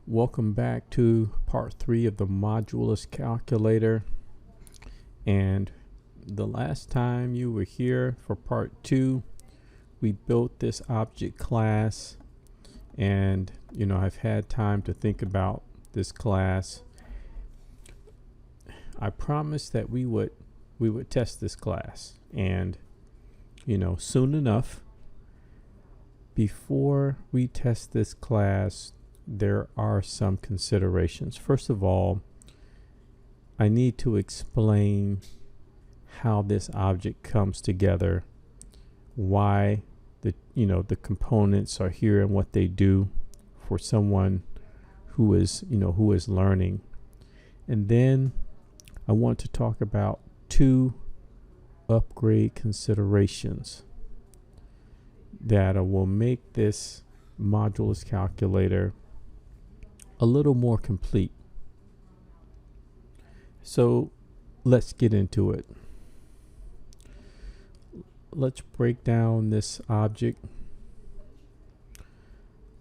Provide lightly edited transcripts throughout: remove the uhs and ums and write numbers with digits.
Welcome back to part 3 of the Modulus calculator. And the last time you were here for part 2, we built this object class, and I've had time to think about this class. I promised that we would test this class, and soon enough. Before we test this class, there are some considerations. First of all, I need to explain how this object comes together, why the components are here and what they do for someone who is learning. And then I want to talk about 2 upgrade considerations that will make this Modulus calculator a little more complete. So let's get into it. Let's break down this object.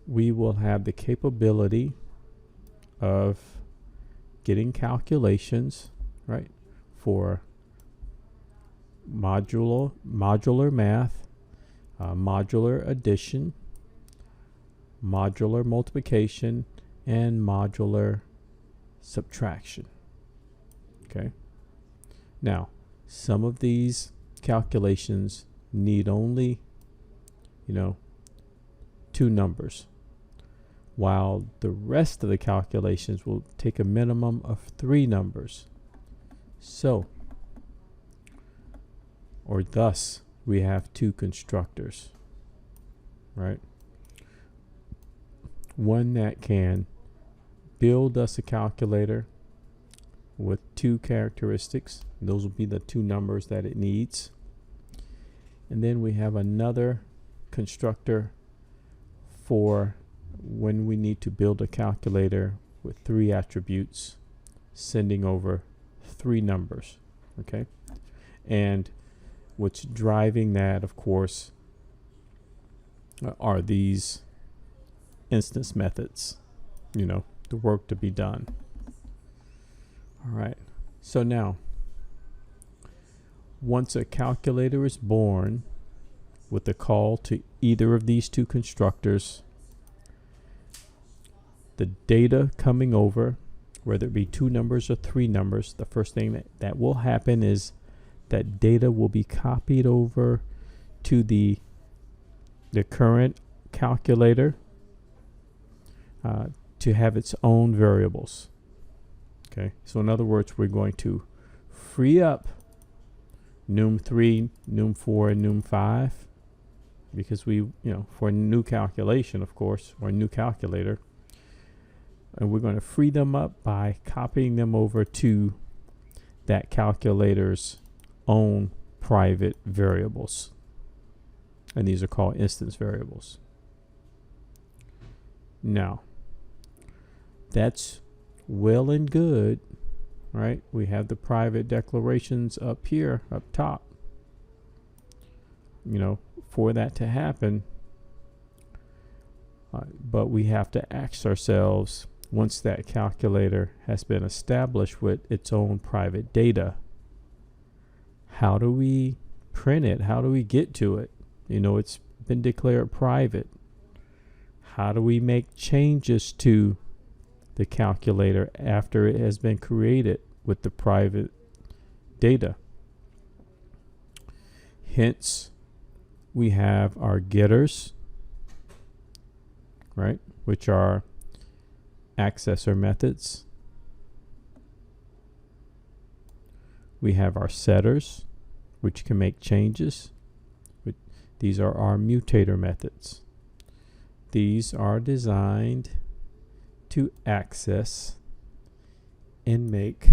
We will have the capability of getting calculations, right, for modular math, modular addition, modular multiplication, and modular subtraction. Okay. Now, some of these calculations need only, 2 numbers, while the rest of the calculations will take a minimum of 3 numbers. So, or thus, we have 2 constructors, right? One that can build us a calculator with 2 characteristics. Those will be the 2 numbers that it needs. And then we have another constructor for when we need to build a calculator with 3 attributes, sending over 3 numbers. Okay. And what's driving that, of course, are these instance methods, the work to be done. All right. So now, once a calculator is born with a call to either of these 2 constructors, the data coming over, whether it be 2 numbers or 3 numbers, the first thing that will happen is that data will be copied over to the current calculator to have its own variables. Okay, so in other words, we're going to free up num3, num4, and num5, because we, for a new calculation, of course, or a new calculator, and we're going to free them up by copying them over to that calculator's own private variables. And these are called instance variables. Now, that's well and good, right? We have the private declarations up here, up top. For that to happen, but we have to ask ourselves, once that calculator has been established with its own private data, how do we print it? How do we get to it? It's been declared private. How do we make changes to the calculator after it has been created with the private data? Hence, we have our getters, right, which are accessor methods. We have our setters, which can make changes. These are our mutator methods. These are designed to access and make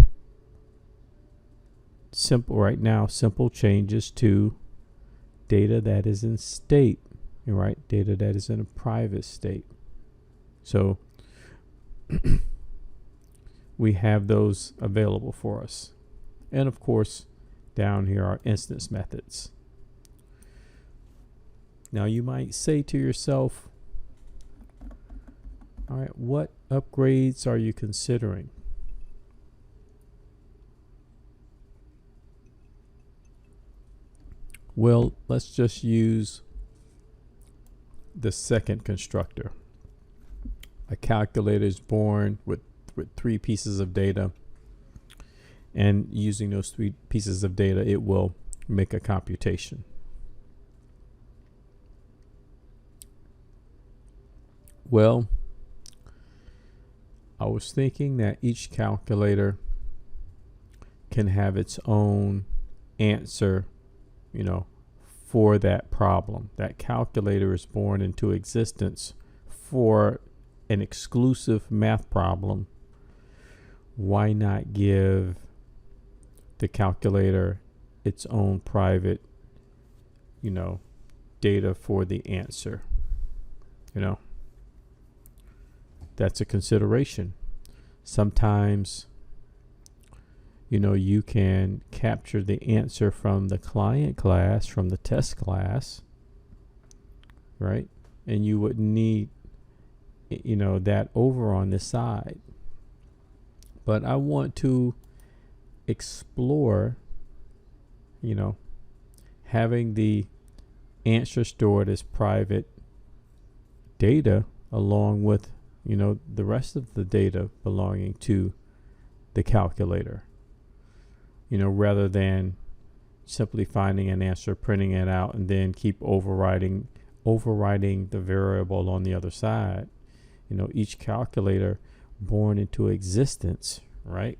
simple changes to data that is in state, right? Data that is in a private state. So we have those available for us. And of course, down here are instance methods. Now you might say to yourself, All right, what upgrades are you considering? Well, let's just use the second constructor. A calculator is born with 3 pieces of data, and using those 3 pieces of data, it will make a computation. Well, I was thinking that each calculator can have its own answer, you know, for that problem. That calculator is born into existence for an exclusive math problem. Why not give the calculator its own private, you know, data for the answer? You know, that's a consideration. Sometimes, you know, you can capture the answer from the client class, from the test class, right? And you wouldn't need, you know, that over on this side. But I want to explore, you know, having the answer stored as private data along with, you know, the rest of the data belonging to the calculator, you know, rather than simply finding an answer, printing it out, and then keep overriding the variable on the other side. You know, each calculator born into existence, right,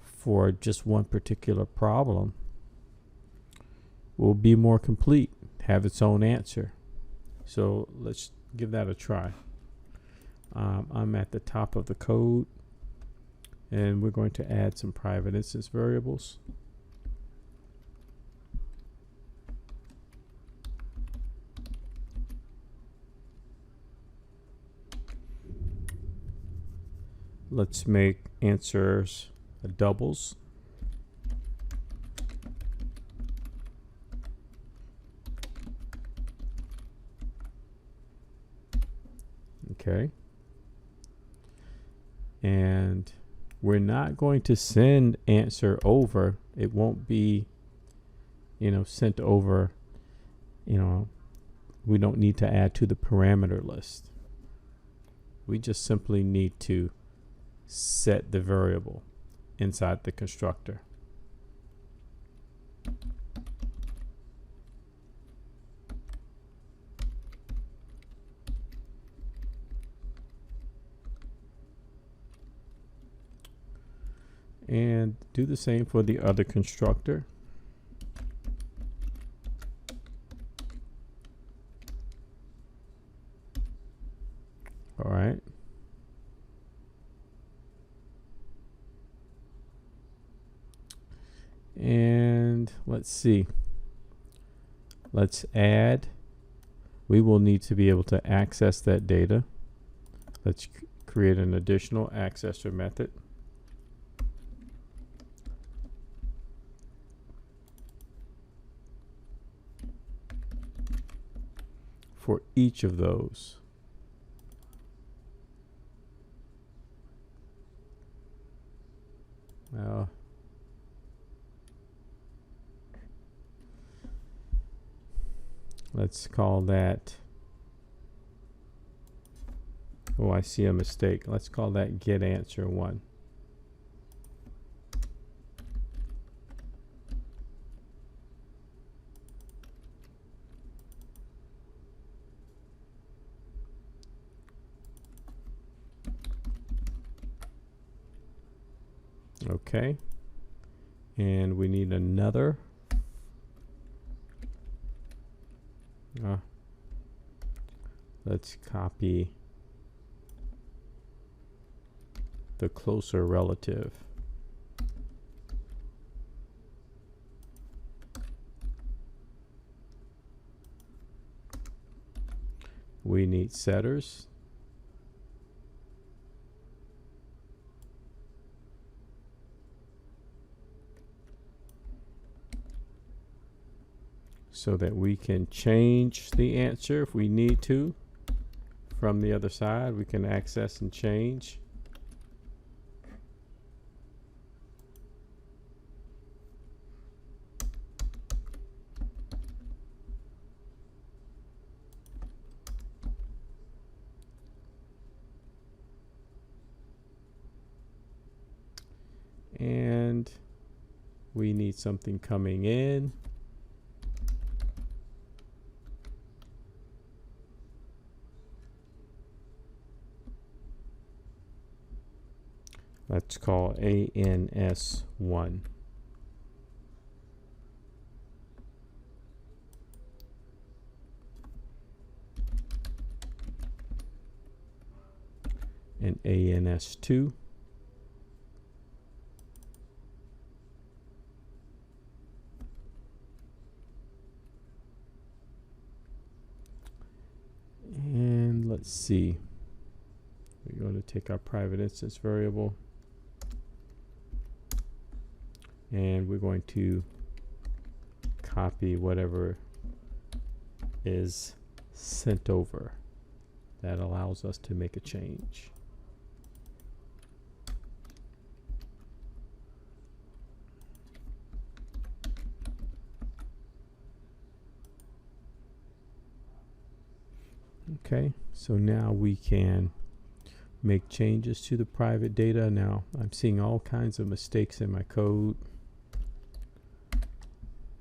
for just one particular problem will be more complete, have its own answer. So let's give that a try. I'm at the top of the code, and we're going to add some private instance variables. Let's make answers doubles. Okay. And we're not going to send answer over. It won't be, you know, sent over. You know, we don't need to add to the parameter list. We just simply need to set the variable inside the constructor. And do the same for the other constructor. All right. And let's see. Let's add. We will need to be able to access that data. Let's create an additional accessor method. For each of those. Now, let's call that, oh, I see a mistake. Let's call that get answer 1. Okay, and we need another. Let's copy the closer relative. We need setters. So that we can change the answer if we need to from the other side. We can access and change. And we need something coming in. Let's call ANS1. And ANS2. And let's see. We're going to take our private instance variable. And we're going to copy whatever is sent over. That allows us to make a change. Okay, so now we can make changes to the private data. Now I'm seeing all kinds of mistakes in my code.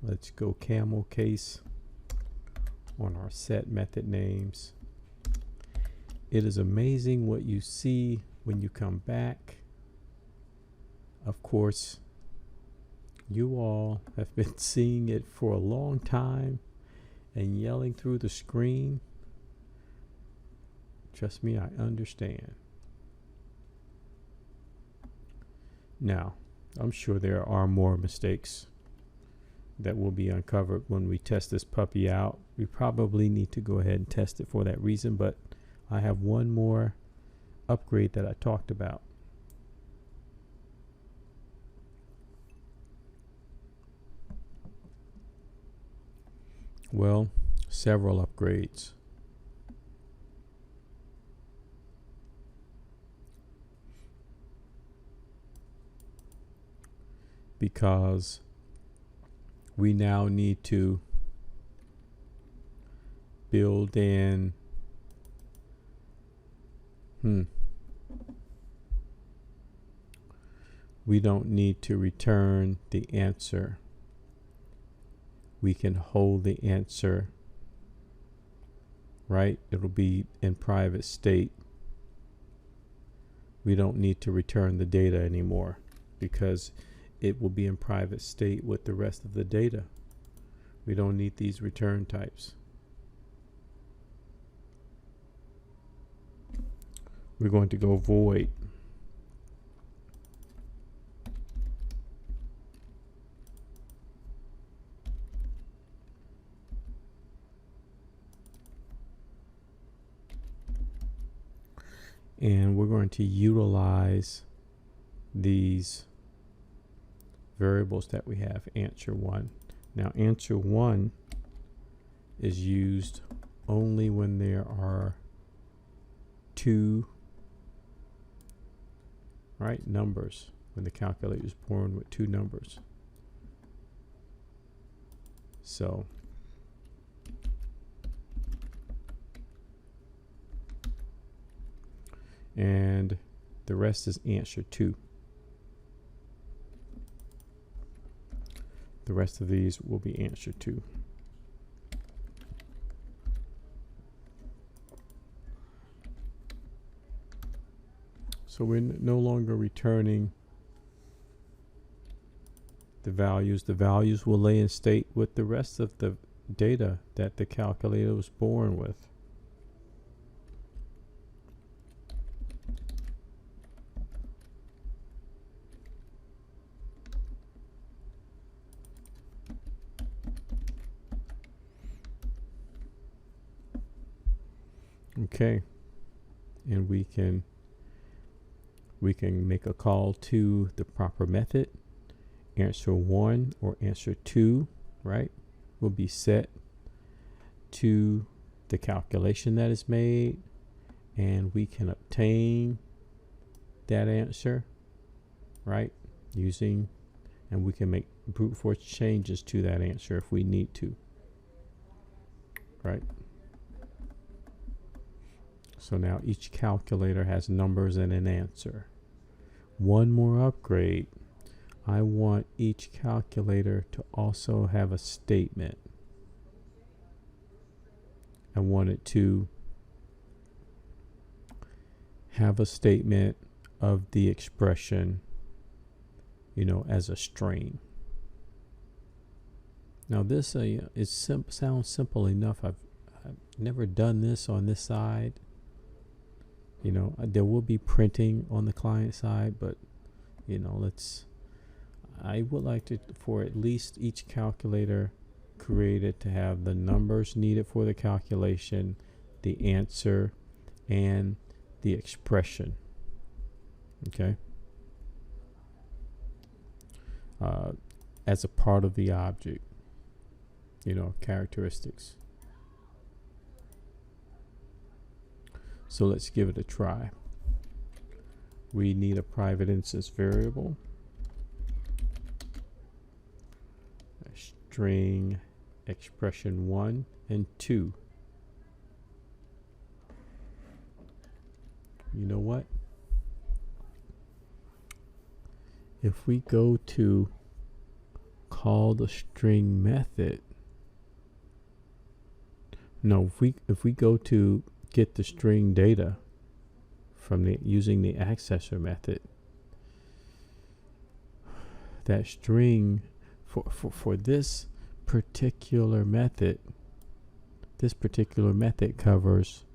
Let's go camel case on our set method names. It is amazing what you see when you come back. Of course, you all have been seeing it for a long time and yelling through the screen. Trust me, I understand. Now, I'm sure there are more mistakes that will be uncovered when we test this puppy out. We probably need to go ahead and test it for that reason, but I have one more upgrade that I talked about. Well, several upgrades. Because we now need to build in we don't need to return the answer. We can hold the answer, right? It'll be in private state. We don't need to return the data anymore because it will be in private state with the rest of the data. We don't need these return types. We're going to go void. And we're going to utilize these variables that we have, answer1. Now answer1 is used only when there are two numbers, when the calculator is born with two numbers. So and the rest is answer 2. The rest of these will be answer 2. So we're no longer returning the values. The values will lay in state with the rest of the data that the calculator was born with. Okay, and we can make a call to the proper method. Answer 1 or answer 2, right, will be set to the calculation that is made, and we can obtain that answer, right? Using, and we can make brute force changes to that answer if we need to, right? So now each calculator has numbers and an answer. One more upgrade. I want each calculator to also have a statement. I want it to have a statement of the expression, as a string. Now this sounds simple enough. I've never done this on this side. There will be printing on the client side, but I would like to, for at least each calculator created, to have the numbers needed for the calculation, the answer, and the expression. Okay. As a part of the object, characteristics. So let's give it a try. We need a private instance variable, a string expression 1 and 2. You know what? If we go to call the string method, no, if we go to get the string data from using the accessor method, that string for this particular method covers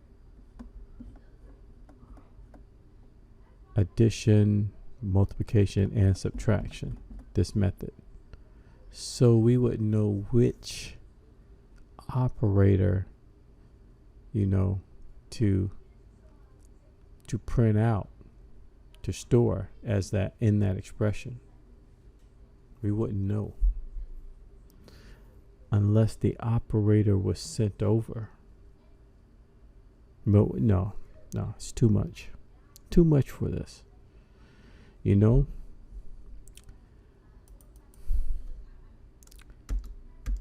addition, multiplication, and subtraction, this method. So we would know which operator, to print out, to store as that in that expression. We wouldn't know unless the operator was sent over. But no, it's too much for this.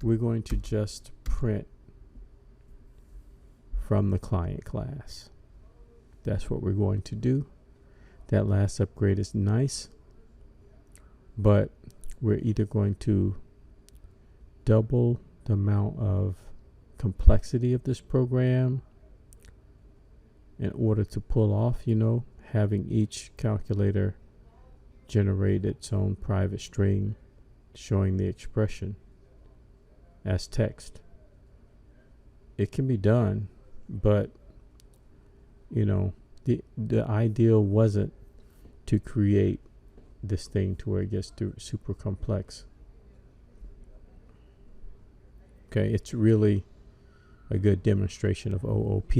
We're going to just print from the client class. That's what we're going to do. That last upgrade is nice, but we're either going to double the amount of complexity of this program in order to pull off, having each calculator generate its own private string showing the expression as text. It can be done, but the ideal wasn't to create this thing to where it gets super complex. Okay, it's really a good demonstration of OOP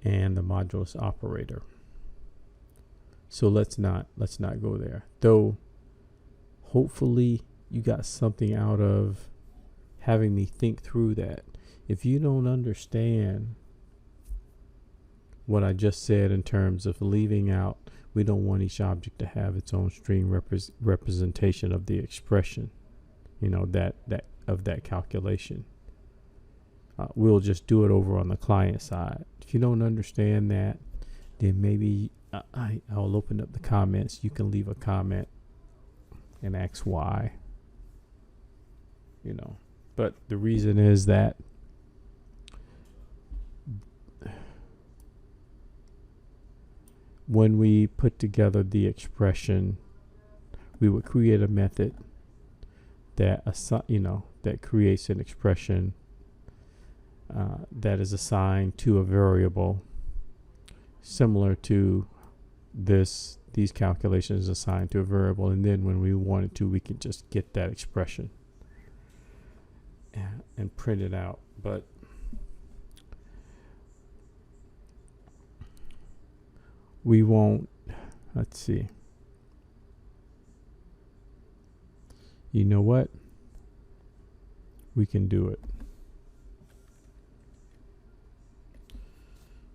and the modulus operator. So let's not go there. Though hopefully you got something out of having me think through that. If you don't understand what I just said in terms of leaving out, we don't want each object to have its own string representation of the expression, that of that calculation. We'll just do it over on the client side. If you don't understand that, then maybe I'll open up the comments. You can leave a comment and ask why. But the reason is that when we put together the expression, we would create a method that that creates an expression that is assigned to a variable, similar to these calculations assigned to a variable, and then when we wanted to, we could just get that expression and print it out. But we won't. Let's see. You know what? We can do it.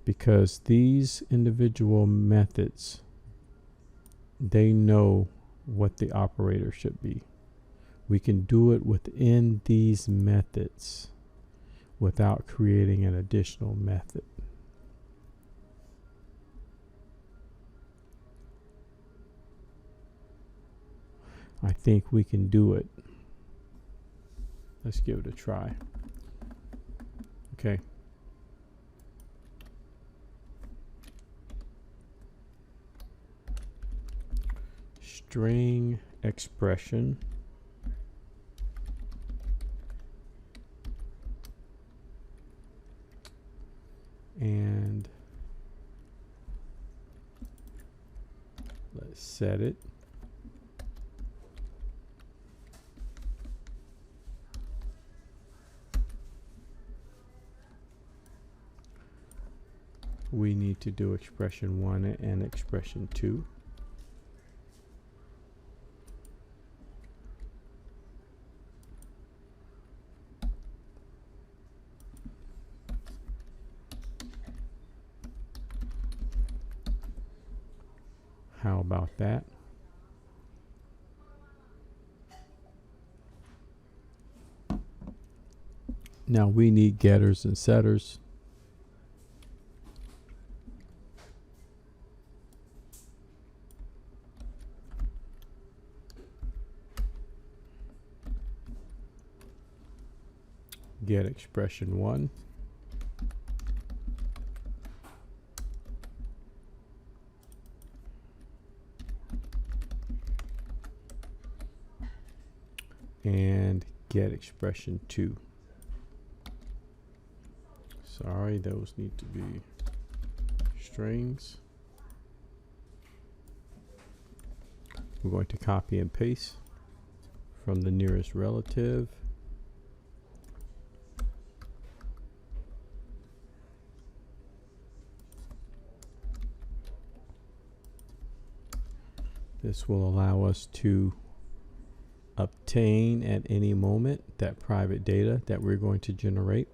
because these individual methods, they know what the operator should be. We can do it within these methods without creating an additional method. I think we can do it. Let's give it a try. Okay. String expression. And let's set it. We need to do expression 1 and expression 2. How about that? Now we need getters and setters. Get expression 1. And get expression 2. Sorry, those need to be strings. We're going to copy and paste from the nearest relative. This will allow us to obtain at any moment that private data that we're going to generate.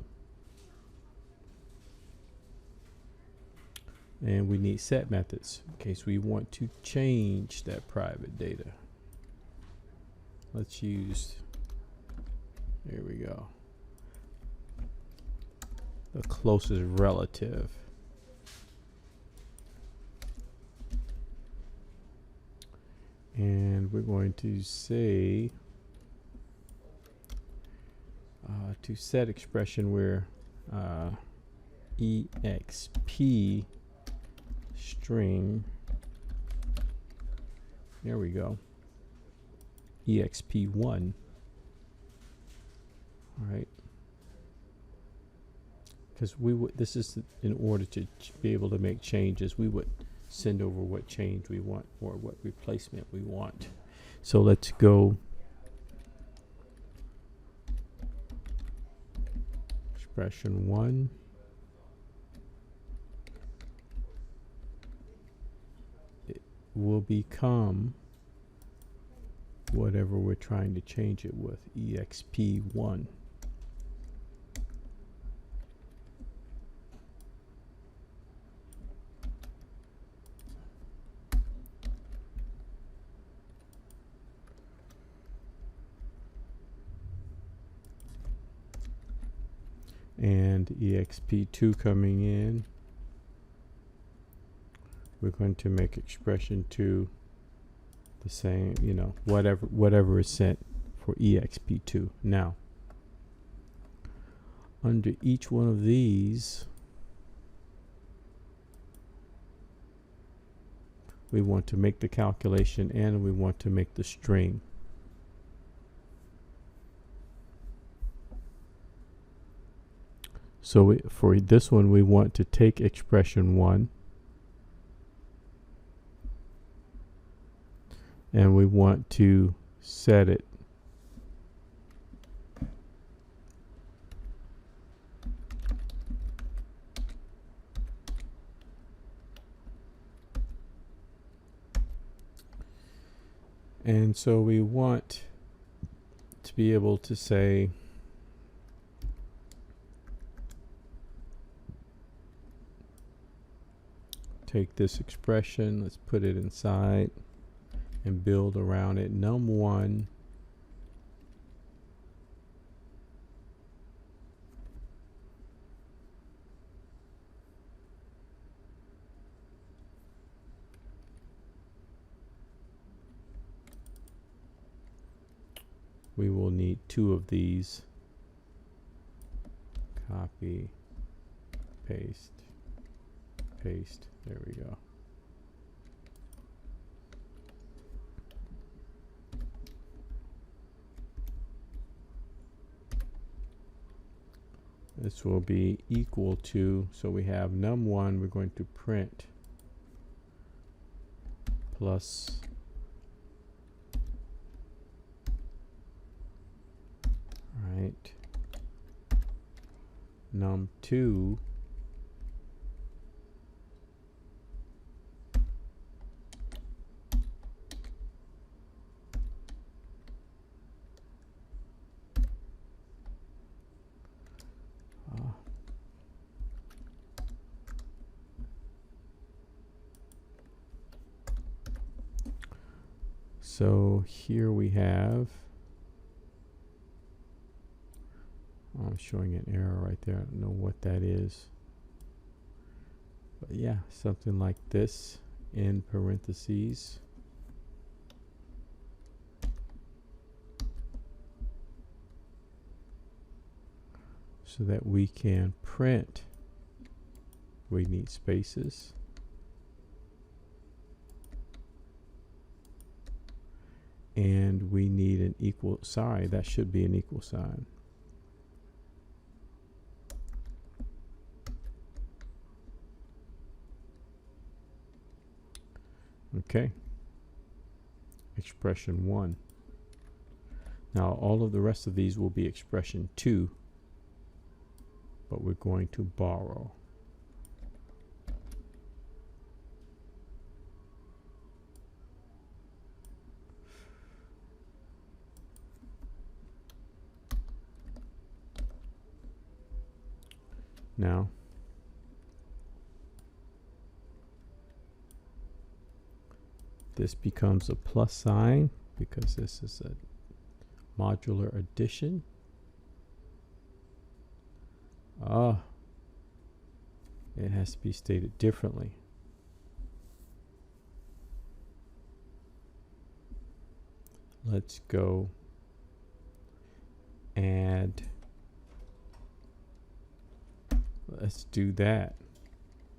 And we need set methods in case we want to change that private data. Let's use, here we go, the closest relative. And we're going to say to set expression where exp string, there we go, exp1. All right, because we would, this is in order to be able to make changes, we would send over what change we want or what replacement we want. So let's go expression 1. It will become whatever we're trying to change it with, exp1. And exp2 coming in, we're going to make expression 2 the same, you know, whatever is sent for exp2. Now, under each one of these, we want to make the calculation and we want to make the string. So for this one, we want to take expression 1 and we want to set it and so we want to be able to say take this expression, let's put it inside and build around it. Num1 we will need 2 of these. Copy, paste, paste. There we go. This will be equal to, so we have num1, we're going to print plus right num2 so here we have, I'm showing an error right there. I don't know what that is. But yeah, something like this in parentheses. So that we can print. We need spaces. And we need an equal, sorry, that should be an equal sign. Okay. Expression 1. Now all of the rest of these will be expression 2, but we're going to borrow. Now, this becomes a plus sign because this is a modular addition. It has to be stated differently. Let's go add. Let's do that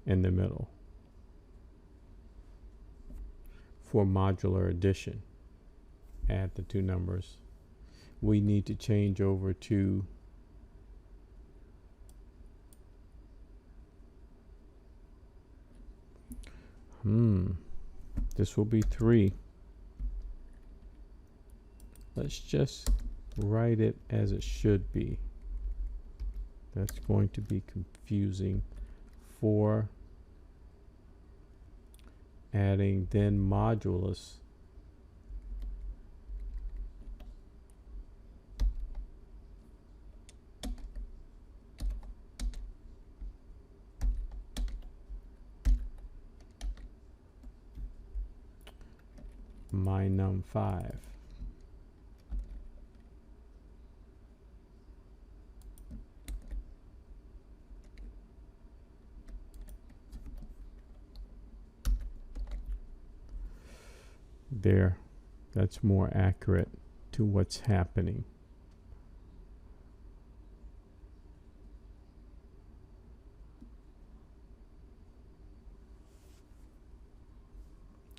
in the middle for modular addition. Add the 2 numbers. We need to change over to this will be 3. Let's just write it as it should be. That's going to be confusing. 4 adding then modulus my num5. There, that's more accurate to what's happening.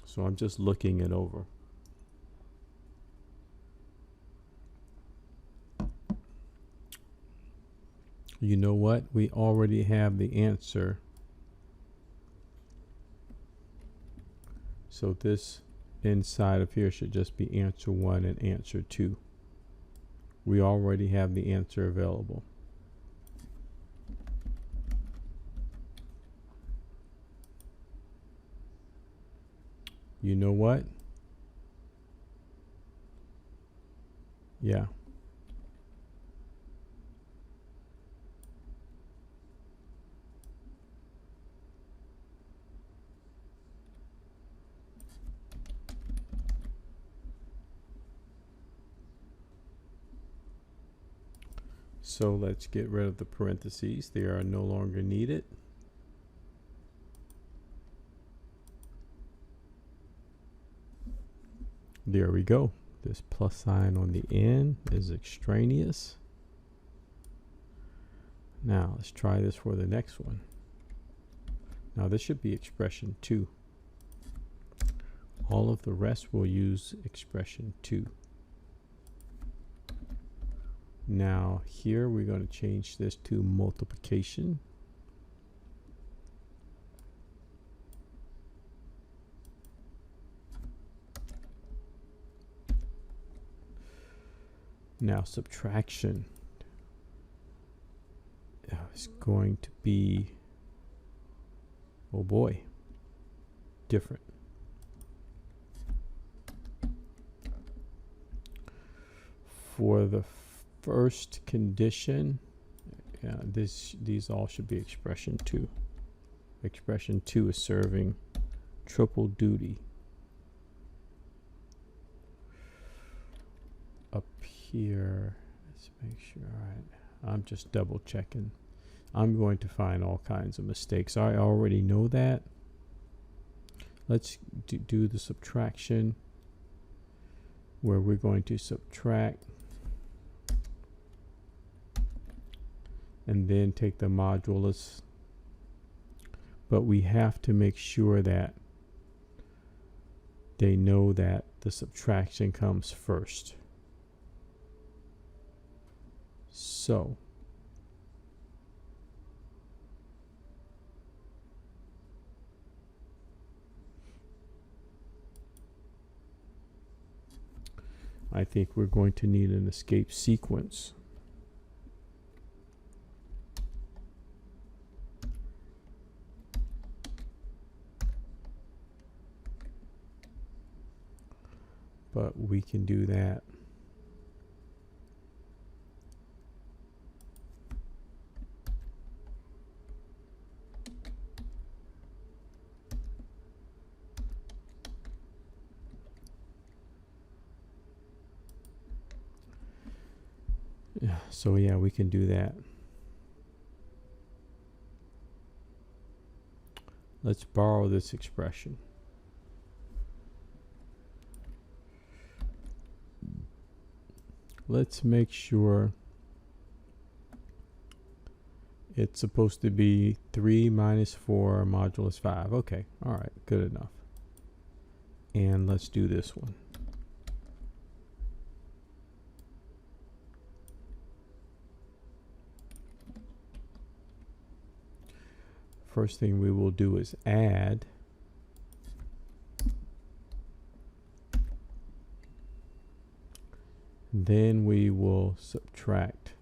So I'm just looking it over. You know what? We already have the answer. So this inside of here should just be answer 1 and answer 2. We already have the answer available. You know what? Yeah. So let's get rid of the parentheses. They are no longer needed. There we go. This plus sign on the end is extraneous. Now let's try this for the next one. Now this should be expression 2. All of the rest will use expression 2. Now here we're going to change this to multiplication. Now subtraction is going to be, oh boy, different. For the first condition, these all should be expression 2. Expression 2 is serving triple duty. Up here, let's make sure. All right, I'm just double checking. I'm going to find all kinds of mistakes. I already know that. Let's do the subtraction where we're going to subtract and then take the modulus, but we have to make sure that they know that the subtraction comes first. So I think we're going to need an escape sequence. But we can do that. Yeah, so yeah, we can do that. Let's borrow this expression. Let's make sure it's supposed to be 3 minus 4 modulus 5. Okay, all right, good enough. And let's do this one. First thing we will do is add. Then we will subtract.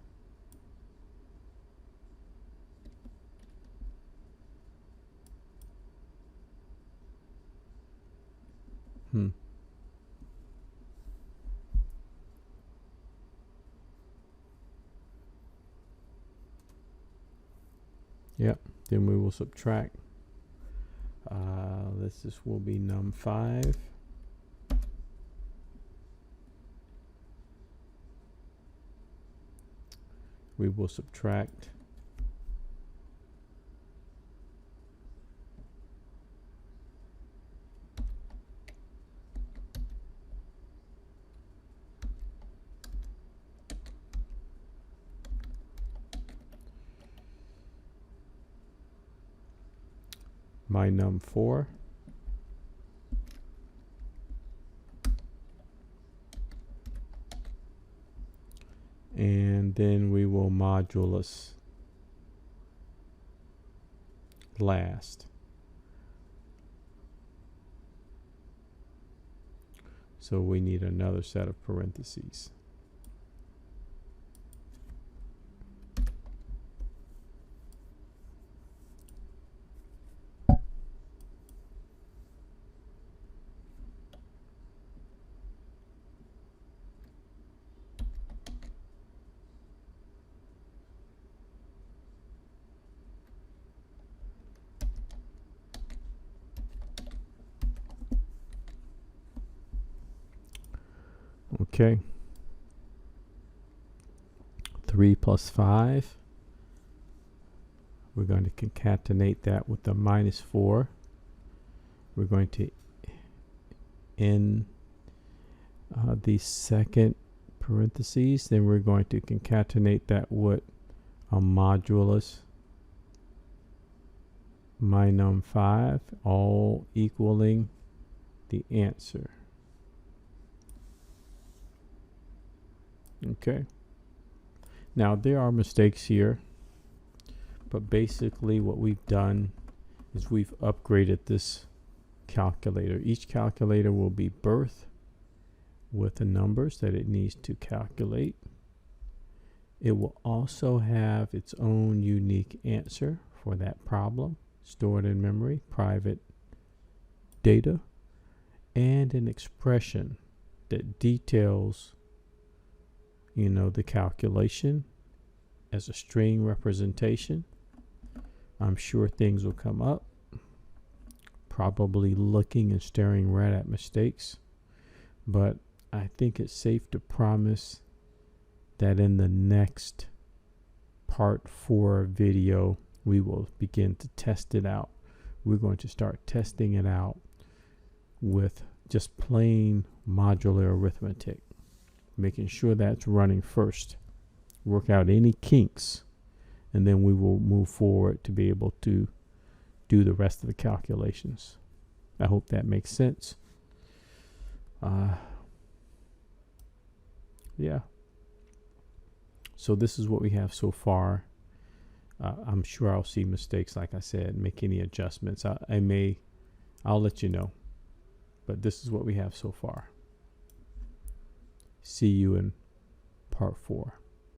Yep, then we will subtract. This will be num 5. We will subtract my num 4. And then we will modulus last. So we need another set of parentheses. Okay. 3 3 plus 5. We're going to concatenate that with the minus 4. We're going to end the second parentheses. Then we're going to concatenate that with a modulus minus 5, all equaling the answer. Okay. Now there are mistakes here, but basically what we've done is we've upgraded this calculator. Each calculator will be birth with the numbers that it needs to calculate. It will also have its own unique answer for that problem, stored in memory, private data, and an expression that details, you know, the calculation as a string representation. I'm sure things will come up, probably looking and staring right at mistakes, but I think it's safe to promise that in the next part 4 video, we will begin to test it out. We're going to start testing it out with just plain modular arithmetic, making sure that's running first, work out any kinks, and then we will move forward to be able to do the rest of the calculations. I hope that makes sense. Yeah. So this is what we have so far. I'm sure I'll see mistakes, like I said, make any adjustments. I'll let you know. But this is what we have so far. See you in part 4.